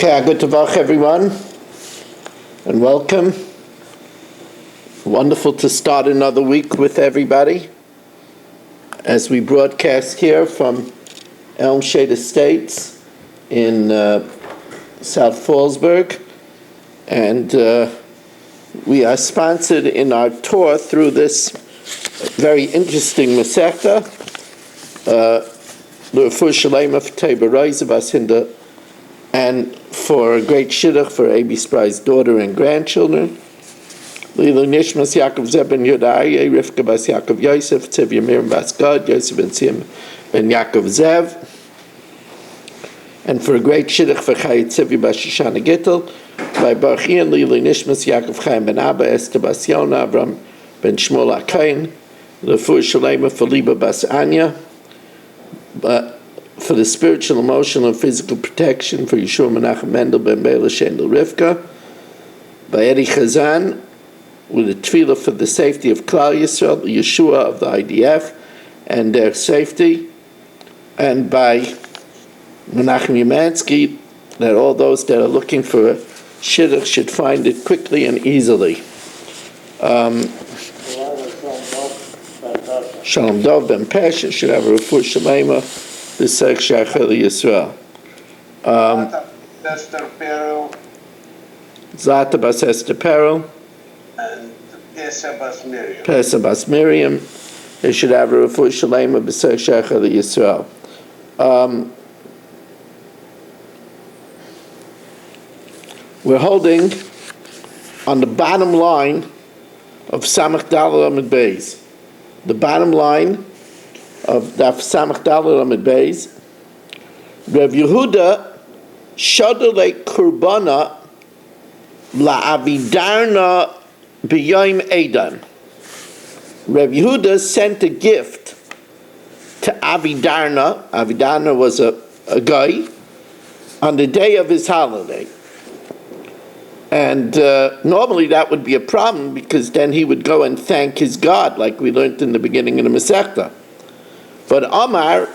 Okay, good Tavach, everyone, and welcome. Wonderful to start another week with everybody as we broadcast here from Elm Shade Estates in South Fallsburg, and we are sponsored in our tour through this very interesting Masechta, L'Refuah Shalema F'tei B'Raiz V'Asinda, and for a great shidduch for Abi Spry's daughter and grandchildren. Lilu Nishmas Yaakov Zeb ben Yodai, Rivka bas Yaakov Yosef, Tziv Yamir bas Gad, Yosef ben Sim ben Yaakov Zev. And for a great shidduch for Chayit Tziv bas Shoshana Gittel, by Baruchi and Lilu Nishmas Yaakov Chaim ben Abba, Esther bas Yona, Avram ben Shmuel HaKain, L'Refuah Shalema for Liba bas Anya, for the spiritual, emotional, and physical protection for Yeshua Menachem Mendel ben Bela Shendel Rivka, by Eddie Chazan, with a tefillah for the safety of Klal Yisrael, the Yeshua of the IDF, and their safety, and by Menachem Yemansky, that all those that are looking for a shidduch should find it quickly and easily. Shalom Dov ben Pesha should have a refuah shalema. This is Shachar Yisrael. Zata bas Esther Perel. And Pesa bas Miriam. Pesa bas Miriam. They should have a refuah shalema b'sech Shachar Yisrael. We're holding on the bottom line of Samach Daled Amud Beis. The bottom line of Daf Samach Daled Amud Beis. Rav Yehuda Shodele Kurbana LaAvidarna B'Yom Eidan. Rav Yehuda sent a gift to Avidarna. Avidarna was a guy on the day of his holiday. And normally that would be a problem because then he would go and thank his God, like we learned in the beginning of the Masechta. But Omar,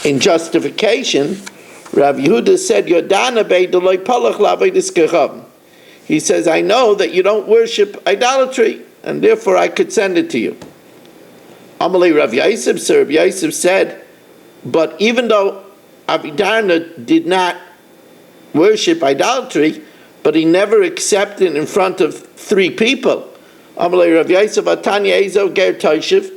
in justification, Rav Yehuda said, Yodana bei deloi palach lavedis kechav. He says, I know that you don't worship idolatry, and therefore I could send it to you. Amalei Rav Yosef, Sir Rav Yosef said, but even though Avidarna did not worship idolatry, but he never accepted in front of three people. Amalei Rav Yosef Atanya Ezo Ger Toshiv,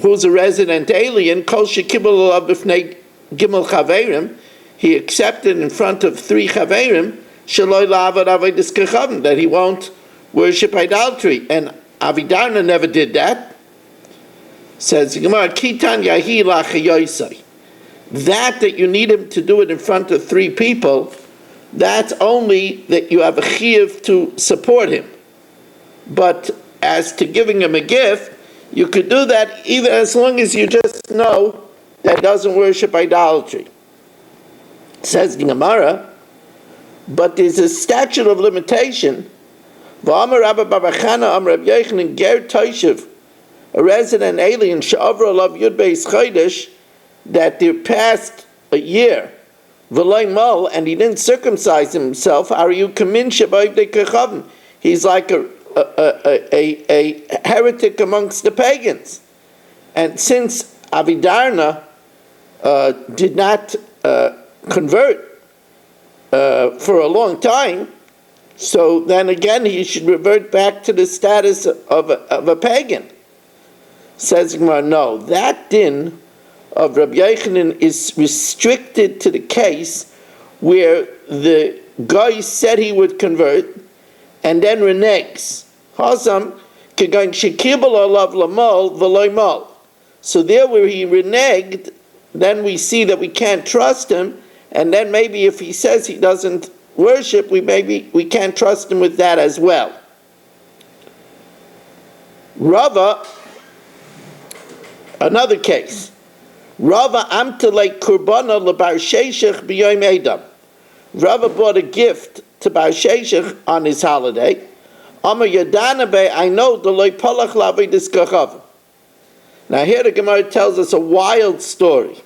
who's a resident alien, Kol Shekibel Alav B'fnei Gimel Chaverim, he accepted in front of three Chaverim, Shaloi La'avad Avedis Kechavim, that he won't worship idolatry. And Avidarna never did that. Says Gemara, Kitan Yahi La'chayoisai. That you need him to do it in front of three people, that's only that you have a chiyuv to support him. But as to giving him a gift, you could do that even as long as you just know that doesn't worship idolatry. Says the Gemara, but there's a statute of limitation. V'amar Rabba Babachana Am Rab Yochanan Ger Toshiv, a resident alien, she'avra alav Yud Beis Chodesh, that there passed a year, v'loy mal, and he didn't circumcise himself. Are you kamin shebayv de kechavim? He's like a heretic amongst the pagans. And since Avidarna did not convert for a long time, so then again he should revert back to the status of a pagan. Says Gemara, no, that din of Rabbi Yochanan is restricted to the case where the guy said he would convert and then reneges. Hasam kegan shekibel alav lamal v'loy mal. So there where he reneged, then we see that we can't trust him, and then maybe if he says he doesn't worship, we can't trust him with that as well. Rava, another case. Rava amtelei kurbana lebar sheshich b'yom edam. Rava bought a gift to Bar Sheshich on his holiday. Amar Yadana be, I know the loy palach lavedis kachav. Now here the Gemara tells us a wild story.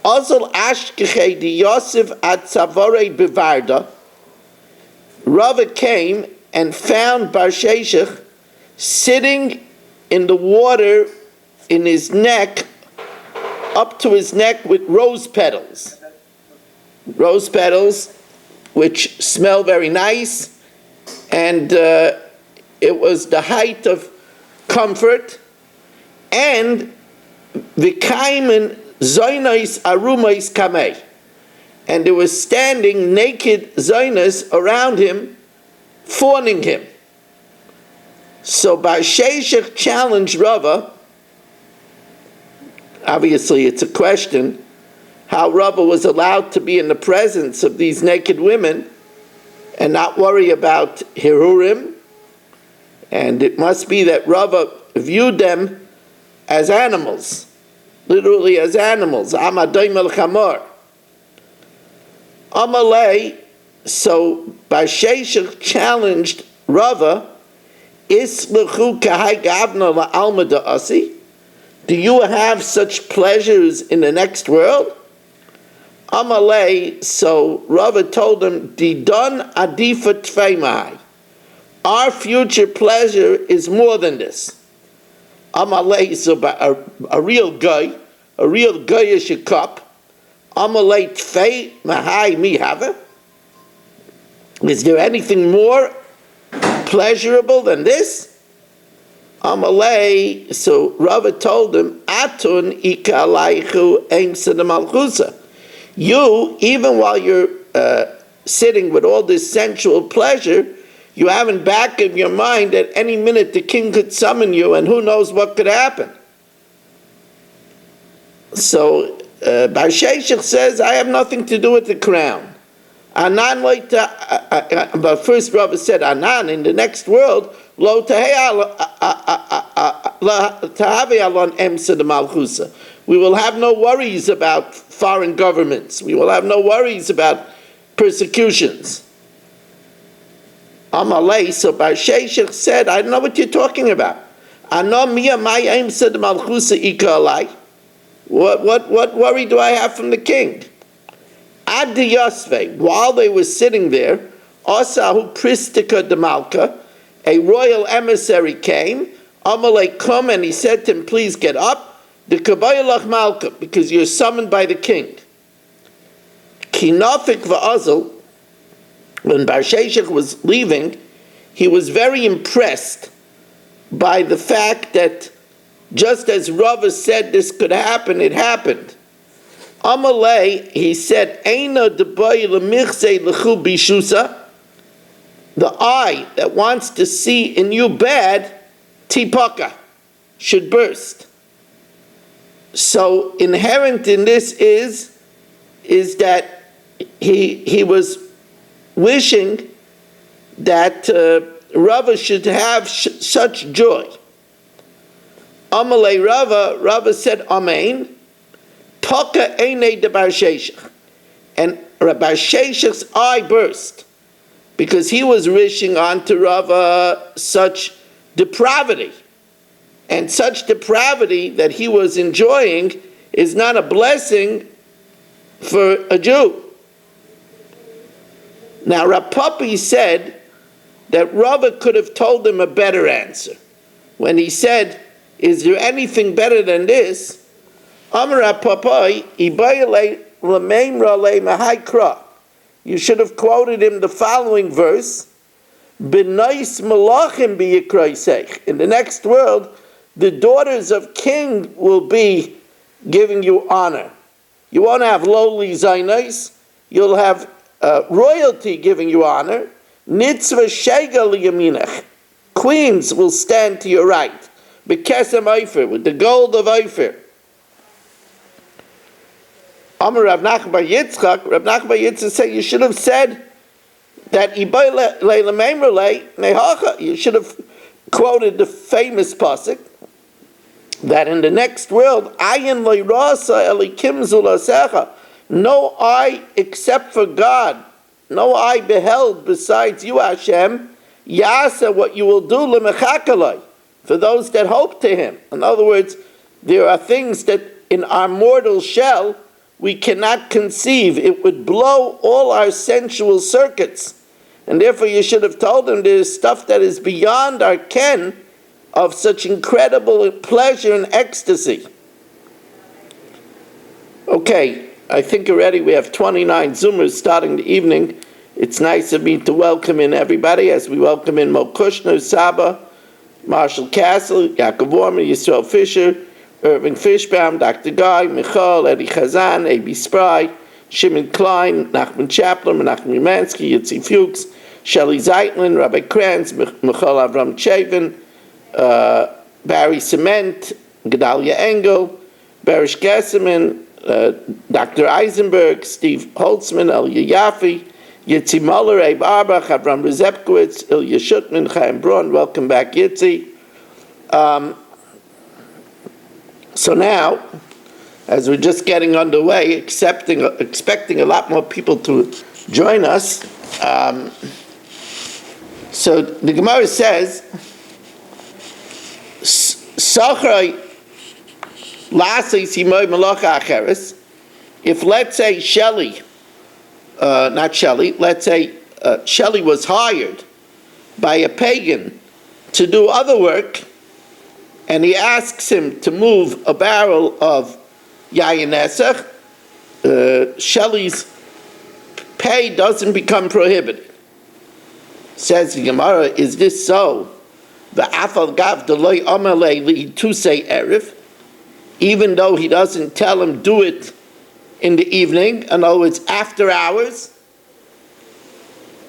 Ozal Ashkeche di Yosef at Savore Bivarda, Rava came and found Bar Sheshach sitting in the water in his neck, up to his neck with rose petals. Rose petals, which smell very nice, and it was the height of comfort. And v'kaimen zoinais arumais kamei, and there was standing naked zoinas around him, fawning him. So Bar Sheshach challenged Rava. Obviously, it's a question how Rava was allowed to be in the presence of these naked women and not worry about Hirurim. And it must be that Rava viewed them as animals, literally as animals. Amadoim el chamor. Amalei, so Bar Sheshach challenged Rava, Islechu kahai gavna la'alma da'asi? Do you have such pleasures in the next world? Amalei, so Rava told him, Didon adifa tfeimai. Our future pleasure is more than this. Amalei, so a real guy, a real guyish cup. Amalei tfei mahai mihava. Is there anything more pleasurable than this? Amalei, so Rava told him, Atun ika alaychu eimsa de malchusa. You, even while you're sitting with all this sensual pleasure, you have in back of your mind that any minute the king could summon you, and who knows what could happen. So Bar Sheshach says, I have nothing to do with the crown. Anan but first Rava said, Anan, in the next world, lo tahavi alon emsa de malchusa. We will have no worries about foreign governments. We will have no worries about persecutions. Amalei, so Bar Sheshach said, I don't know what you're talking about. What worry do I have from the king? Ad Yosve, while they were sitting there, Asahu Pristika de Malka, a royal emissary came. Amalei come, and he said to him, please get up. The Kabayalach Malka, because you're summoned by the king. Kinafik va'azal, when Bar Sheshach was leaving, he was very impressed by the fact that just as Rava said this could happen, it happened. Amalei, he said, Eina debai lemichse lechu bishusa, the eye that wants to see in you bad, tipaka, should burst. So inherent in this is that he was wishing that Rava should have such joy. Amalei Rava said, Amen. Taka eine de Bar Sheshach. And Bar Sheshach's eye burst, because he was wishing onto Rava such depravity. And such depravity that he was enjoying is not a blessing for a Jew. Now, Rav Papi said that Rava could have told him a better answer. When he said, is there anything better than this? Amar Rav Papi, you should have quoted him the following verse, B'nais malachim b'yikraisech. In the next world, the daughters of king will be giving you honor. You won't have lowly zaynais, you'll have royalty giving you honor. Nitzvah shega liyaminach. Queens will stand to your right. B'kesem Ophir, with the gold of Ophir. Amar Rav Nachman bar Yitzchak, Rav Nachman bar Yitzchak said, you should have said that you should have quoted the famous pasuk that in the next world, no eye except for God, no eye beheld besides you, Hashem, Yasa, what you will do, for those that hope to Him. In other words, there are things that in our mortal shell we cannot conceive. It would blow all our sensual circuits. And therefore you should have told him there's stuff that is beyond our ken of such incredible pleasure and ecstasy. Okay, I think already we have 29 Zoomers starting the evening. It's nice of me to welcome in everybody as we welcome in Mo Kushner, Saba, Marshall Castle, Yaakov Warman, Yisrael Fisher, Irving Fishbaum, Dr. Guy, Michal, Eddie Chazan, A.B. Spry, Shimon Klein, Nachman Chaplin, Menachem Umansky, Yitzi Fuchs, Shelley Zeitlin, Rabbi Kranz, Michal Avram Chavin, Barry Cement, Gedalia Engel, Barish Gesserman, Dr. Eisenberg, Steve Holtzman, Elia Yaffe, Yitzi Muller, Abe Arbach, Avram Rezepkowitz, Ilya Shutman, Chaim Braun. Welcome back, Yitzi. So now, as we're just getting underway, expecting a lot more people to join us, so the Gemara says, if let's say Shelley, let's say Shelley was hired by a pagan to do other work, and he asks him to move a barrel of Yayin Nesach, Shelley's pay doesn't become prohibited. Says the Gemara, is this so? Even though he doesn't tell him do it in the evening, in other words, after hours,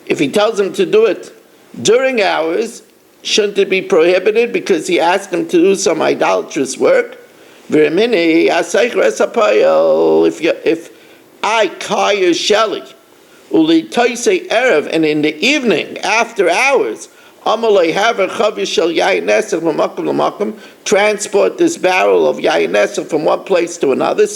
if he tells him to do it during hours, shouldn't it be prohibited because he asked him to do some idolatrous work? If I hire Shelley, and in the evening, after hours, transport this barrel of Yayin Nesach from one place to another,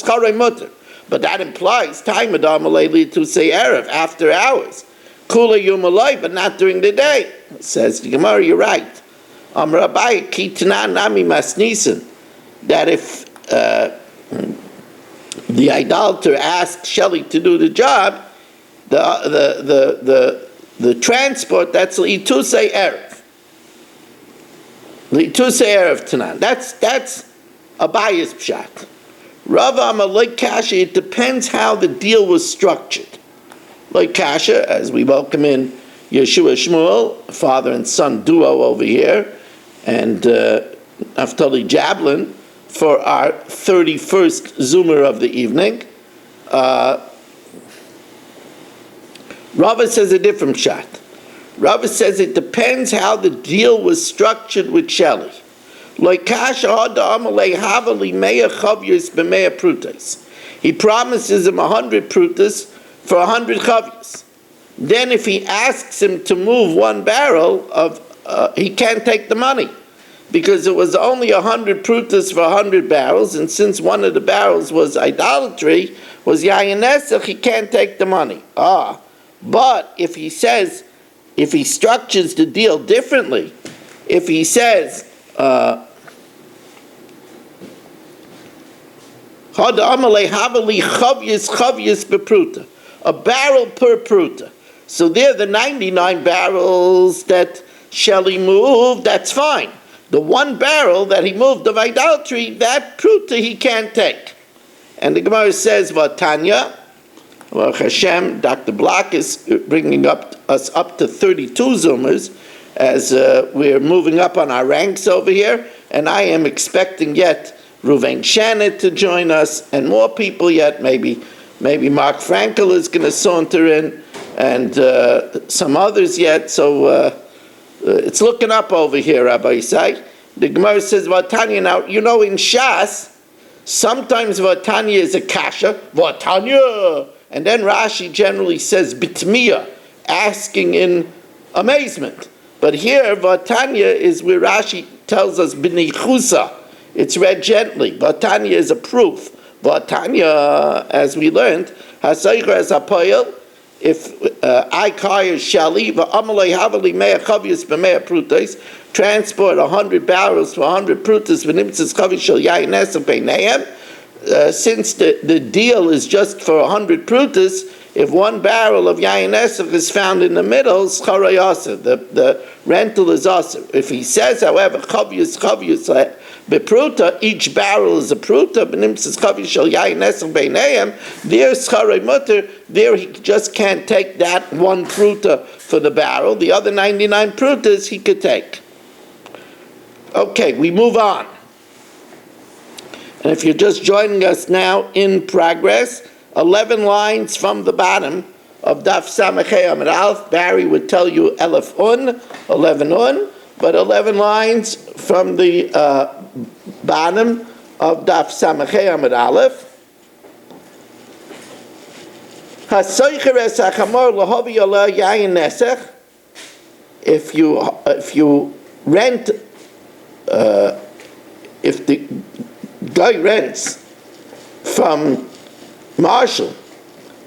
but that implies time to say Erev, after hours. Kula Yumalai, but not during the day. Says the Gemara, you're right. Rabbi Kitana Nami Masnisen, that if the idolater asks Shelley to do the job, the transport, that's Litusei Erev. Litusei Erev Tanan. That's a bias pshat. Rav Amar like Kasha, it depends how the deal was structured. Like Kasha, as we welcome in Yeshua Shmuel, father and son duo over here, and Naftali Jablin for our 31st Zoomer of the evening. Rava says a different shot. Rava says it depends how the deal was structured with Shelley. He promises him 100 prutas for 100 chavyas. Then if he asks him to move one barrel of, he can't take the money because it was only 100 prutas for 100 barrels, and since one of the barrels was idolatry, was Yayin Nesach, he can't take the money. But if he says, if he structures the deal differently, if he says, a barrel per pruta. So there, the 99 barrels that Shelley moved, that's fine. The one barrel that he moved of idolatry, that pruta he can't take. And the Gemara says, Vatanya, Baruch Hashem, Dr. Block is bringing us up to 32 Zoomers as we're moving up on our ranks over here, and I am expecting yet Ruvain Shannon to join us, and more people yet. Maybe Mark Frankel is going to saunter in, and some others yet. So it's looking up over here, Rabbi Isai. The Gemara says Vatanya. Now you know in Shas, sometimes Vatanya is a kasha, Vatanya, and then Rashi generally says bitmiya, asking in amazement. But here Vatanya is where Rashi tells us b'nichusa. It's read gently. Vatanya is a proof. Vatanya, as we learned, hasaycher as apoyel. If I hire Shelley, v'amalei havali mea chavius b'mea prutas, transport 100 barrels for 100 prutas v'nimtzes chavius shel yayin nesach beinehem. since the deal is just for 100 prutas, if one barrel of yayin esach is found in the middle, schara yasser, the rental is asser. If he says, however, chavyus bepruta, each barrel is a pruta, b'nimtzas chavyus shel yayin esach beinayim, there schara mutter, there he just can't take that one pruta for the barrel. The other 99 prutas he could take. Okay, we move on. And if you're just joining us now in progress, 11 lines from the bottom of Daf Samachei Amud Aleph, Barry would tell you Elef Un, 11 Un, but 11 lines from the bottom of Daf Samachei Amud Aleph. Hasoicher es hachamor lahovi ala yayin nesech. If you rent, if the guy rents from Marshall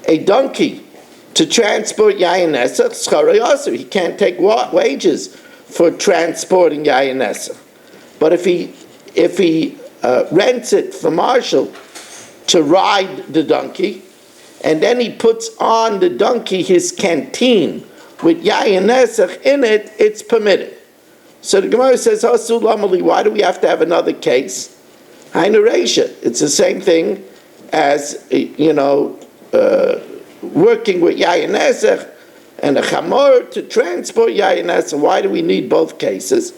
a donkey to transport yayin nesach, schara yasser, he can't take wages for transporting yayin nesach. But if he rents it from Marshall to ride the donkey, and then he puts on the donkey his canteen with yayin nesach in it, it's permitted. So the Gemara says, Hasul Lamali, why do we have to have another case? Hainu Reisha. It's the same thing as, working with yayin nesach and a chamor to transport yayin nesach. Why do we need both cases?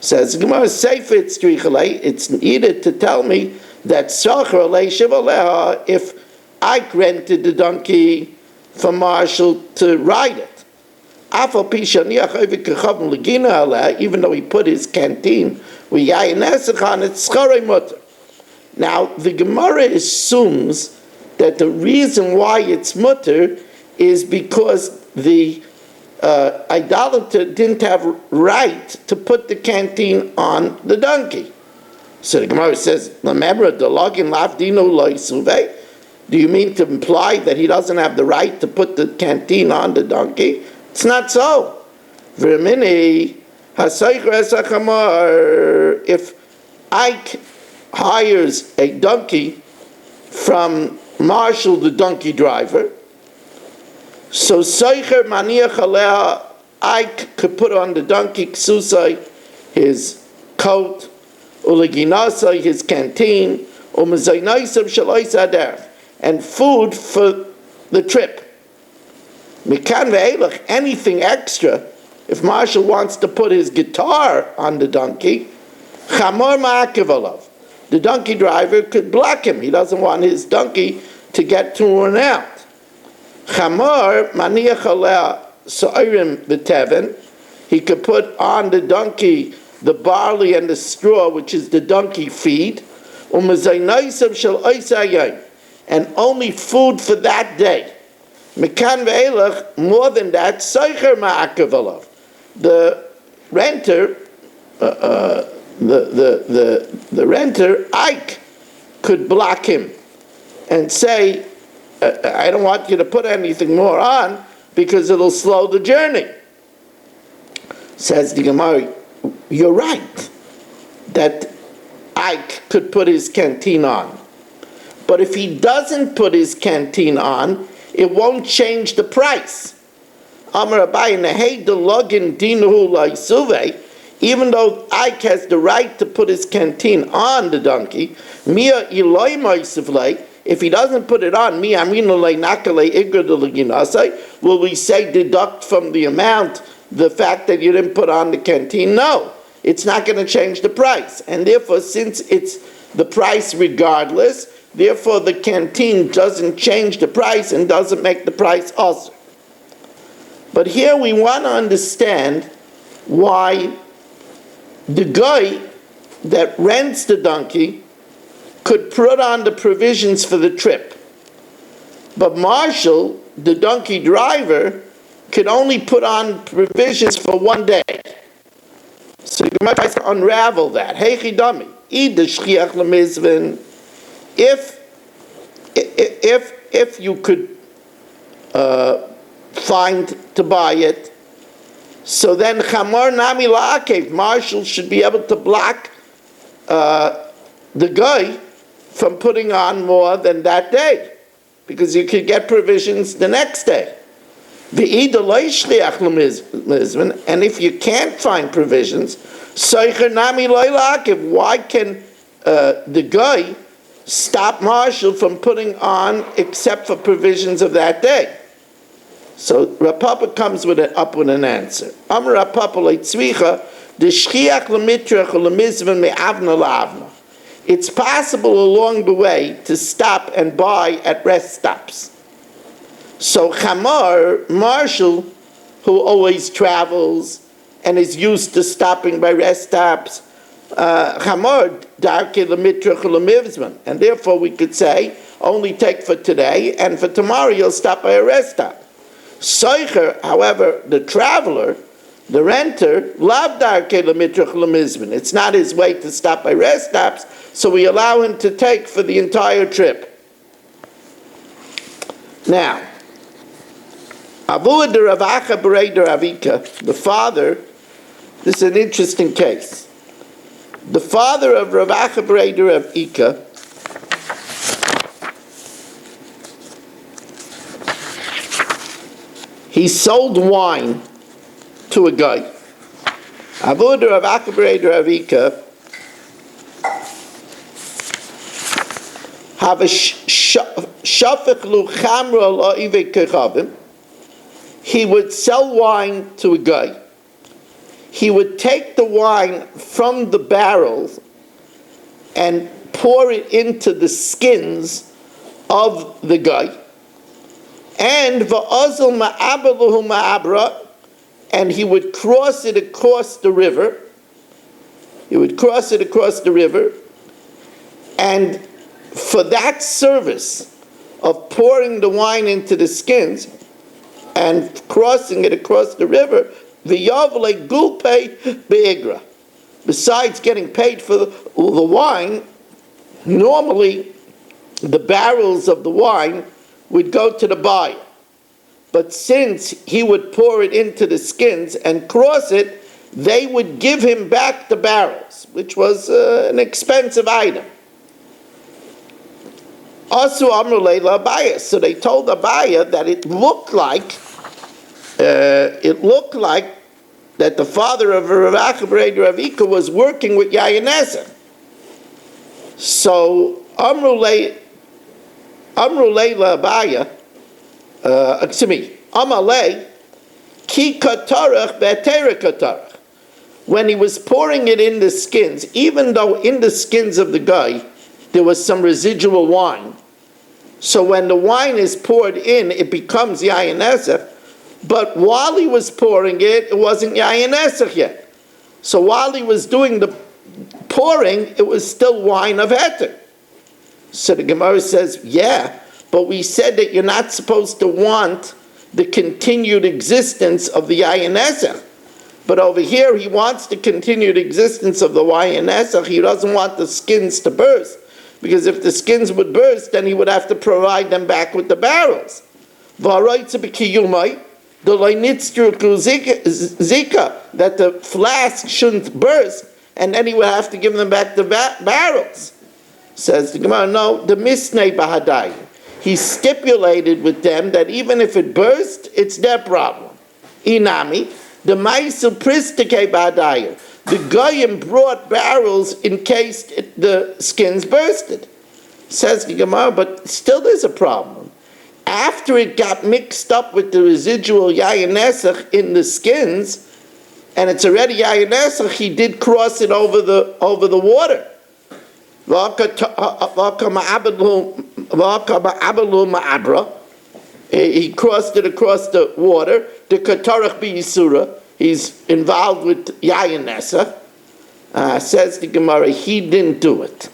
Says the Gemara, it's needed to tell me that if I rented the donkey from Marshall to ride it, even though he put his canteen with yayin nesach on it, schara mutter. Now, the Gemara assumes that the reason why it's mutter is because the idolater didn't have right to put the canteen on the donkey. So the Gemara says, do you mean to imply that he doesn't have the right to put the canteen on the donkey? It's not so. If Ike hires a donkey from Marshall, the donkey driver, so Seicher Maniach Aleha, Ike could put on the donkey ksusai, his coat, uleginasai, his canteen, umezainaisam shalois ader, and food for the trip. Mikan ve'elach, anything extra, if Marshall wants to put his guitar on the donkey, chamor ma'akev alav, the donkey driver could block him. He doesn't want his donkey to get torn out. Chamor maniach aleh so'irim b'teven, he could put on the donkey the barley and the straw, which is the donkey feed, u'mezainaisam shel oisayim, and only food for that day. Mekan ve'elach, more than that, soicher ma'akev alav, the renter, the renter, Ike, could block him and say, I don't want you to put anything more on because it'll slow the journey. Says the Gemara, you're right that Ike could put his canteen on. But if he doesn't put his canteen on, it won't change the price. Amar Abaye nehei delogin dinuhu laisuve, even though Ike has the right to put his canteen on the donkey, Mia Eloi Moisivle, if he doesn't put it on, Mia Aminule Nakale Igradulaginasai, will we say deduct from the amount the fact that you didn't put on the canteen? No, it's not going to change the price. And therefore, since it's the price regardless, therefore the canteen doesn't change the price and doesn't make the price also. But here we want to understand why the guy that rents the donkey could put on the provisions for the trip. But Marshall, the donkey driver, could only put on provisions for one day. So you might try to unravel that. Hey chidami, if you could find to buy it, so then Chamor Nami La'akev, Marshall should be able to block the guy from putting on more than that day, because you could get provisions the next day. And if you can't find provisions, why can the guy stop Marshall from putting on except for provisions of that day? So Rav Papa comes up with an answer. Amar Rav Papa leitzvicha d'shchiach l'mitrach u'lemizvan me'avna la'avna. It's possible along the way to stop and buy at rest stops. So Chamar, Marshall, who always travels and is used to stopping by rest stops, Chamar darke l'mitrach u'lemizvan, and therefore we could say only take for today, and for tomorrow you'll stop by a rest stop. Soicher, however, the traveler, the renter, lav darke l'mitrach u'lemizvan. It's not his way to stop by rest stops, so we allow him to take for the entire trip. Now, Avoda Zara Daf, the father, this is an interesting case. The father of Rav Acha B'rei Rav Ika he sold wine to a guy. Avoda Rav Acha B'rei Rav Ika have a shafech lu chamra la'ive kechavim. He would sell wine to a guy. He would take the wine from the barrels and pour it into the skins of the guy. And va'azal ma'abaluhu ma'abra, and he would cross it across the river. He would cross it across the river, and for that service of pouring the wine into the skins and crossing it across the river, v'yavle gulpe be'igra. Besides getting paid for the wine, normally the barrels of the wine would go to the buyer. But since he would pour it into the skins and cross it, they would give him back the barrels, which was an expensive item. Also, Amrulei Abaya. So they told Abaya that it looked like that the father of Rav Acha B'rei Rav Ika was working with Yayaneser. So Amrulei Abaya, Amalei ki katarach be'atera katarach. When he was pouring it in the skins, even though in the skins of the guy there was some residual wine, so when the wine is poured in, it becomes Yayin Esach, but while he was pouring it, it wasn't Yayin Esach yet. So while he was doing the pouring, it was still wine of Heter. So the Gemara says, yeah, but we said that you're not supposed to want the continued existence of the Yayin Esach. But over here, he wants the continued existence of the Yayin Esach. He doesn't want the skins to burst. Because if the skins would burst, then he would have to provide them back with the barrels. That the flask shouldn't burst, and then he would have to give them back the barrels. Says the Gemara, no, the misnei bahadai. He stipulated with them that even if it burst, it's their problem. Inami, the ma'isel pristike bahadai. The Goyim brought barrels in case the skins bursted. Says the Gemara, but still there's a problem. After it got mixed up with the residual Yayin Esach in the skins, and it's already Yayin Esach, he did cross it over the water. He crossed it across the water. The Katarach B'Yisura, he's involved with Yayin Esach. Says the Gemara, he didn't do it.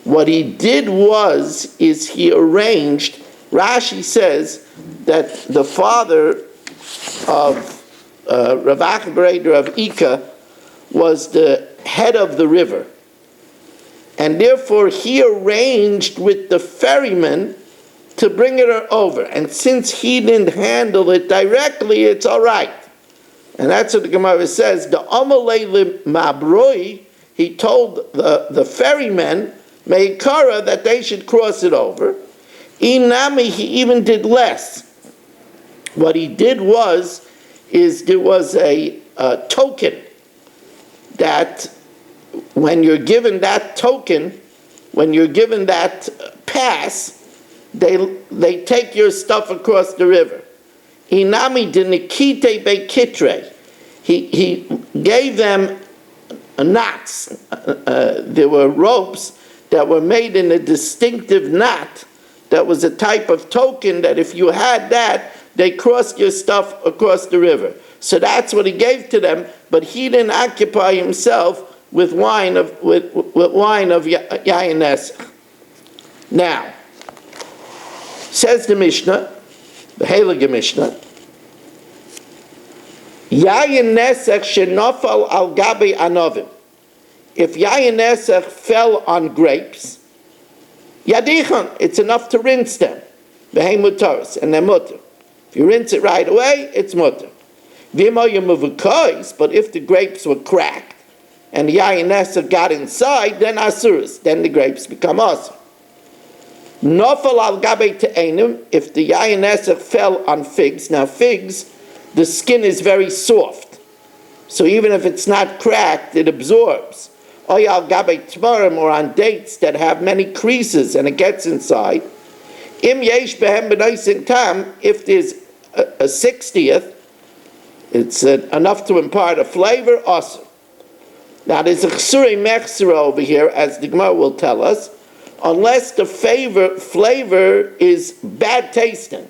What he did is he arranged, Rashi says that the father of Rav Acha B'rei Rav Ika was the head of the river. And therefore he arranged with the ferryman to bring it over. And since he didn't handle it directly, it's all right. And that's what the Gemara says. The Amalei Mabroi, he told the ferryman, Meikara, that they should cross it over. Inami, he even did less. What he did is there was a token that when you're given that token, when you're given that pass, they take your stuff across the river. Inami de Nikite be Kitre. He gave them knots. There were ropes that were made in a distinctive knot that was a type of token that if you had that, they crossed your stuff across the river. So that's what he gave to them, but he didn't occupy himself with wine of Yayin Nesach. Now, says the Mishnah, the Heilige Mishnah, Yayin Nesach shenofal al gabi anovim. If Yayin Nesach fell on grapes, Yadichon, it's enough to rinse them. V'hei mutaros, and they're mutter. If you rinse it right away, it's mutter. V'imoyim muvukos, but if the grapes were cracked, and the Yayin Nesach got inside, then asuris, then the grapes become asur. Nofal al gabe te'enim, if the Yayin Nesach fell on figs, now figs, the skin is very soft, so even if it's not cracked, it absorbs. Oy al gabe tmarim, or on dates that have many creases and it gets inside. Im yesh behem b'noisin tam, if there's a 60th, it's enough to impart a flavor, asur. Now there's a chsuri mechsera over here, as the Gemara will tell us, unless the flavor is bad tasting.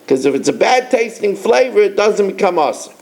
Because if it's a bad tasting flavor, it doesn't become asur.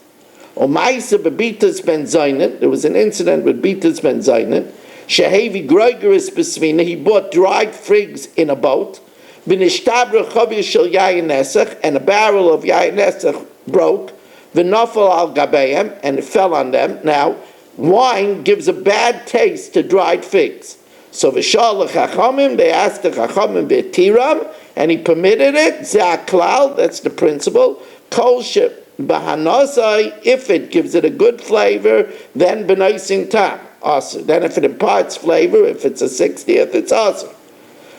Or ma'isa bebitas ben zaynet, there was an incident with bitas ben zaynet, shehevi groigeris besvina, he bought dried figs in a boat, v'nishtabra chavir shel yayin nesach, and a barrel of yayin nesach broke, v'nafal al gabeim, and it fell on them. Now, wine gives a bad taste to dried figs. So v'shal l'chachamim, they asked the chachamim v'tiram, and he permitted it. Zaklal, that's the principle. Kol she b'hanasai, if it gives it a good flavor, then b'noisin tam, asur. Then if it imparts flavor, if it's a 60th, it's asur.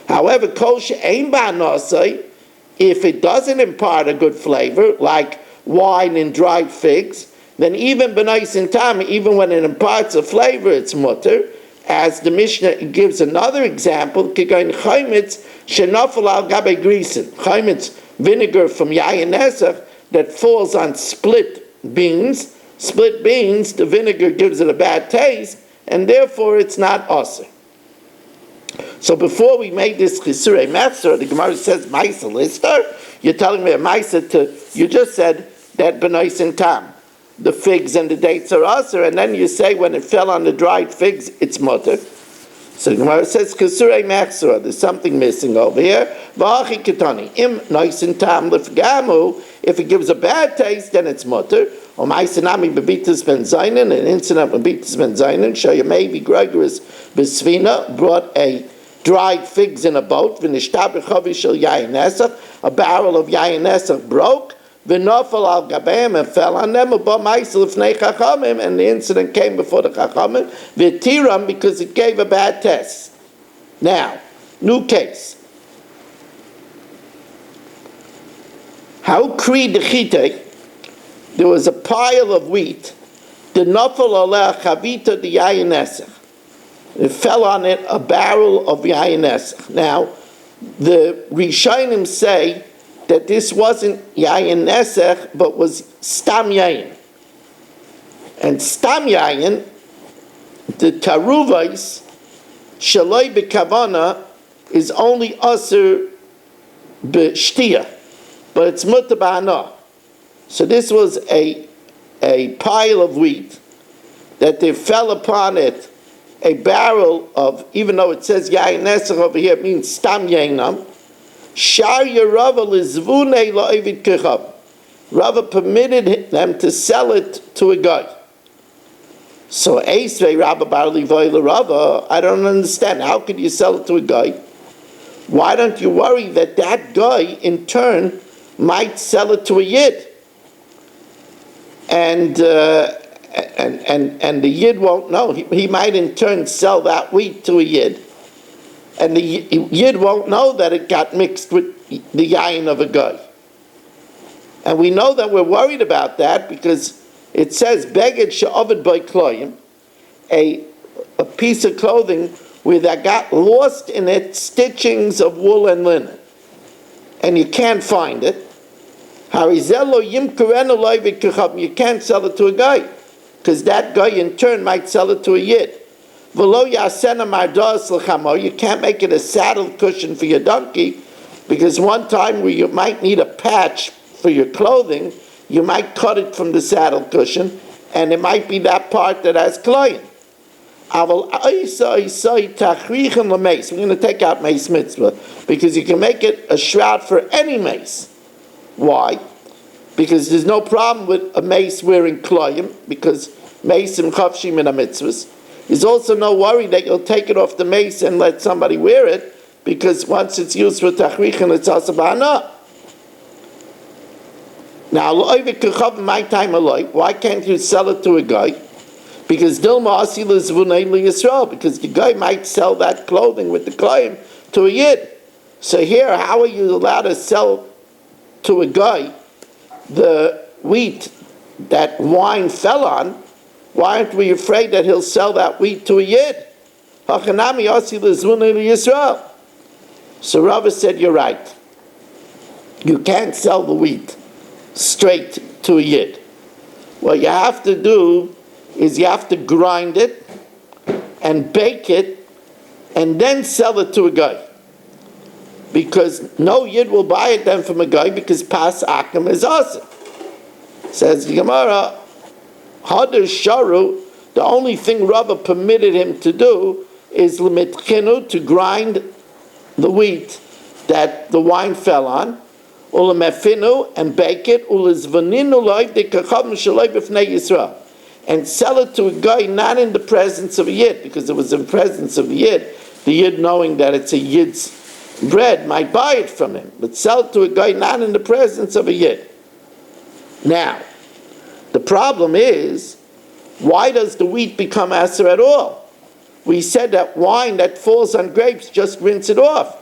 However, kol she'ein b'hanasai, if it doesn't impart a good flavor, like wine and dried figs, then even b'noisin tam, even when it imparts a flavor, it's mutter. As the Mishnah gives another example, kigain chaymitz shenafal al gabe grisen. Chaymitz, vinegar from Yayin Nesach that falls on split beans. Split beans, the vinegar gives it a bad taste, and therefore it's not asur. So before we made this chisurei mechsera, the Gemara says ma'isa lister. You're telling me a ma'isa you just said that b'noisin tam, the figs and the dates are asur, and then you say when it fell on the dried figs, it's mutter. So the Gemara says, Kasurei mechsera, there's something missing over here. V'achi ketani, im noisin tam lefgamu, if it gives a bad taste, then it's mutter. Or ma'asinami bebitas ben zainin, an incident with bebitas ben zainin, Shayamevi Gregoris Besvina brought a dried figs in a boat, v'nishtab b'chavi shel yayin nesach, a barrel of yayin nesach broke, v'nofal al gabeim, and fell on them, and the incident came before the chachamim, v'tiram, because it gave a bad test. Now, new case. How kri dechite, there was a pile of wheat, the nofal aleh chavita the yayin nesach. It fell on it a barrel of yayin nesach. Now, the Rishonim say that this wasn't yayin nesach, but was stam yayin. And stam yayin, the taruvais, shaloi b'kavana, is only asur b'shtia, but it's mutar b'hana. So this was a pile of wheat that there fell upon it a barrel of, even though it says yayin nesach over here, it means stam yainam. Shar Yerava lizvunei la'ovid kechab. Rava permitted them to sell it to a guy. So Eisvei Rabba Bar Levoy Rava, I don't understand. How could you sell it to a guy? Why don't you worry that that guy in turn might sell it to a yid, and the yid won't know. He might in turn sell that wheat to a yid, and the Yid won't know that it got mixed with the yayin of a guy. And we know that we're worried about that because it says, Beged she'ovid by kloyim, a piece of clothing where that got lost in it stitchings of wool and linen, and you can't find it. You can't sell it to a guy, because that guy in turn might sell it to a Yid. You can't make it a saddle cushion for your donkey, because one time where you might need a patch for your clothing, you might cut it from the saddle cushion, and it might be that part that has kloyin. We're going to take out mace mitzvah, because you can make it a shroud for any mace. Why? Because there's no problem with a mace wearing kloyim, because mace and chavshim in a mitzvahs. There's also no worry that you'll take it off the mace and let somebody wear it, because once it's used for tachrichin, it's also ba'ana. Now, my time alike, why can't you sell it to a guy? Because Dilma Asil is Vunay Yisrael, because the guy might sell that clothing with the kloyim to a Yid. So here, how are you allowed to sell to a guy the wheat that wine fell on? Why aren't we afraid that he'll sell that wheat to a Yid? Hachanami Asil is Vunay Yisrael. So Rava said, you're right. You can't sell the wheat straight to a Yid. What you have to do is you have to grind it and bake it and then sell it to a guy. Because no Yid will buy it then from a guy, because Pas Akim is awesome. Says the Gemara, Hadar Sharu, the only thing Rava permitted him to do is L'mitchinu, to grind the wheat that the wine fell on, Ulamefinu, and bake it, Ulizvaninu loiv de kachavim shaloi b'fnei Yisrael, and sell it to a guy not in the presence of a Yid, because it was in presence of a Yid. The Yid, knowing that it's a Yid's bread, might buy it from him, but sell it to a guy not in the presence of a Yid. Now, the problem is, why does the wheat become aser at all? We said that wine that falls on grapes, just rinse it off.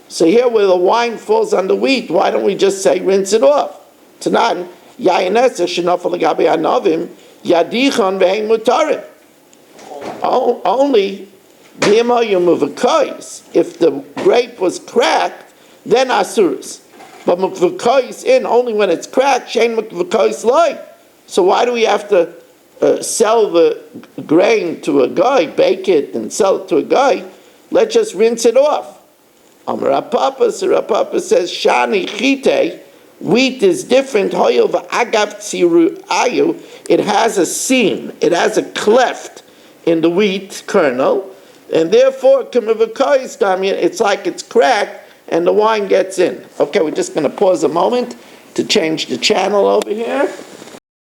So here where the wine falls on the wheat, why don't we just say rinse it off? Tanan, yayin shenafal l'gabe anavim, yadichon v'hein mutarim. Only if the grape was cracked, then asuris. But muvakais in only when it's cracked, shein muvakais loy. So why do we have to sell the grain to a guy, bake it and sell it to a guy? Let's just rinse it off. Amar Papa says, Shani chite, wheat is different. It has a seam, it has a cleft in the wheat kernel, and therefore, it's like it's cracked and the wine gets in. Okay, we're just going to pause a moment to change the channel over here.